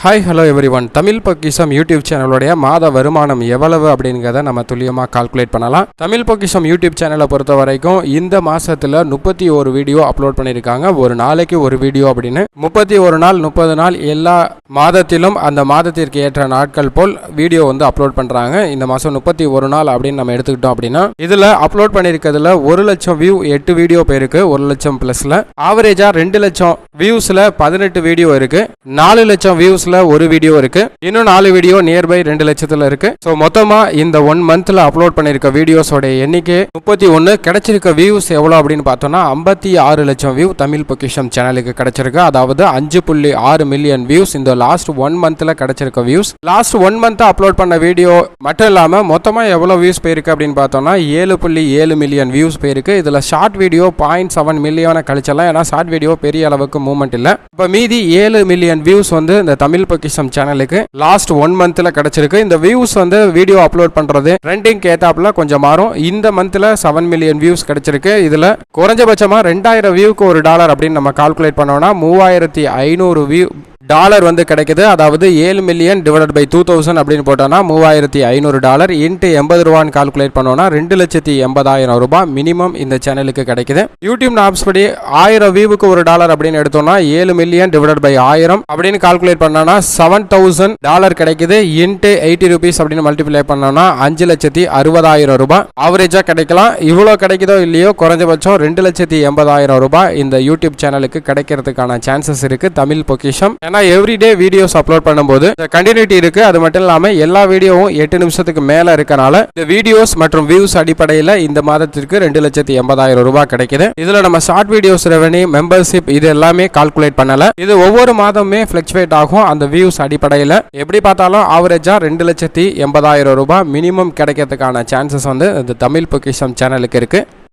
Hi hello everyone. Tamil பொக்கிஷம் YouTube சேனலுடைய மாத வருமானம் எவ்வளவு அப்படிங்கிறத நம்ம துல்லியமாக கால்குலேட் பண்ணலாம். தமிழ் பொக்கிஷம் யூடியூப் சேனலை பொறுத்த வரைக்கும் இந்த மாதத்தில் 31 வீடியோ அப்லோட் பண்ணியிருக்காங்க. ஒரு நாளைக்கு ஒரு வீடியோ அப்படின்னு 31 நாள் 30 நாள் எல்லா மாதத்திலும் அந்த மாதத்திற்கு ஏற்ற நாட்கள் போல் வீடியோ வந்து அப்லோட் பண்ணுறாங்க. இந்த மாதம் 31 நாள் அப்படின்னு நம்ம எடுத்துக்கிட்டோம் அப்படின்னா இதில் அப்லோட் பண்ணியிருக்கிறதுல 1 லட்சம் வியூ 8 வீடியோ போயிருக்கு. 1 லட்சம் ப்ளஸில் ஆவரேஜாக 2 லட்சம் வியூஸில் 18 வீடியோ இருக்குது. 4 லட்சம் வியூஸில் ஒரு வீடியோ இருக்கு. இன்னும் 4 வீடியோ நியர்பை 2 லட்சத்துல இருக்கு. ஸோ மொத்தமா இந்த 1 மந்த்ல அப்லோட் பண்ணிருக்க வீடியோஸோட எண்ணிக்கை 31. கிடைச்சிருக்க வியூஸ் எவ்வளவு அப்படின்னு பார்த்தோம்னா 56 லட்சம் வியூ தமிழ் பொக்கிஷம் சேனலுக்கு கிடைச்சிருக்கு. அதாவது 5.6 மில்லியன் வியூஸ் இந்த லாஸ்ட் 1 மந்த்ல கிடைச்சிருக்க வியூஸ். லாஸ்ட் 1 மந்த் அப்லோட் பண்ண வீடியோ மட்டும் இல்லாம மொத்தமா எவ்வளவு வியூஸ் போயிருக்கு அப்படின்னு பார்த்தோம்னா 7.7 மில்லியன் வியூஸ் போயிருக்கு. இதுல ஷார்ட் வீடியோ 0.7 மில்லியனை கழிச்சலாம். ஏன்னா ஷார்ட் வீடியோ பெரிய அளவுக்கு மூவ்மெண்ட் இல்ல. இப்ப மீதி 7 மில்லியன் வியூஸ் வந்து இந்த தமிழ் பொக்கிஷம் சேனலுக்கு லாஸ்ட் 1 மந்த்ல கிடைச்சிருக்கு. இந்த வியூஸ் வந்து வீடியோ அப்லோட் பண்றது ட்ரெண்டிங் ஏத்தாப்புல கொஞ்சம் மாறும். இந்த மந்த்ல 7 மில்லியன் வியூஸ் கிடைச்சிருக்கு. இதுல குறைஞ்சபட்சமா 2000 வியூக்கு $1 அப்படின்னு நம்ம கால்குலேட் பண்ணோம்னா 3500 வியூ டாலர் வந்து கிடைக்குது. அதாவது 7 மில்லியன் டிவைடட் பை 2000 அப்படின்னு போட்டோம்னா $3500 இன்ட்டு 80 ரூபான்னு கால்குலேட் பண்ணோம்னா 2,80,000 ரூபாய் மினிமம் இந்த சேனலுக்கு கிடைக்குது. யூடியூப் நாப்ஸ் படி 1000 வியூவுக்கு $1 அப்படின்னு எடுத்தோம்னா 7 மில்லியன் டிவைடட் பை 1000 அப்படின்னு கால்குலேட் பண்ணோம்னா $7,000 கிடைக்குது. இன்ட்டு 80 ரூபீஸ் அப்படின்னு மல்டிப்ளை பண்ணோம்னா 5,60,000 ரூபாய் ஆவரேஜா கிடைக்கலாம். இவ்வளோ கிடைக்குதோ இல்லையோ குறைஞ்சபட்சம் 2,80,000 ரூபாய் இந்த யூடியூப் சேனலுக்கு கிடைக்கிறதுக்கான சான்சஸ் இருக்கு தமிழ் பொக்கிஷம். எவ்ரிடே வீடியோஸ் அப்லோட் பண்ணும்போது கண்டினியூட்டி இருக்கு. அது மட்டும் இல்லாம எல்லா வீடியோவும் 8 நிமிஷத்துக்கு மேல இருக்கனால இந்த வீடியோஸ் மற்றும் வியூஸ் அடிப்படையில் இந்த மாதத்திற்கு 2,80,000 ரூபாய் கிடைக்குது. இதுல நம்ம ஷார்ட் வீடியோஸ் ரெவென்யூ மெம்பர்ஷிப் இது எல்லாமே கால்குலேட் பண்ணல. இது ஒவ்வொரு மாதமுமே ஃபிளக்சுவேட் ஆகும். அந்த வியூஸ் அடிப்படையில் எப்படி பார்த்தாலும் ஆவரேஜா 2,80,000 ரூபாய் மினிமம் கிடைக்கிறதுக்கான சான்சஸ் வந்து இந்த தமிழ் பொக்கிஷம் சேனலுக்கு இருக்கு.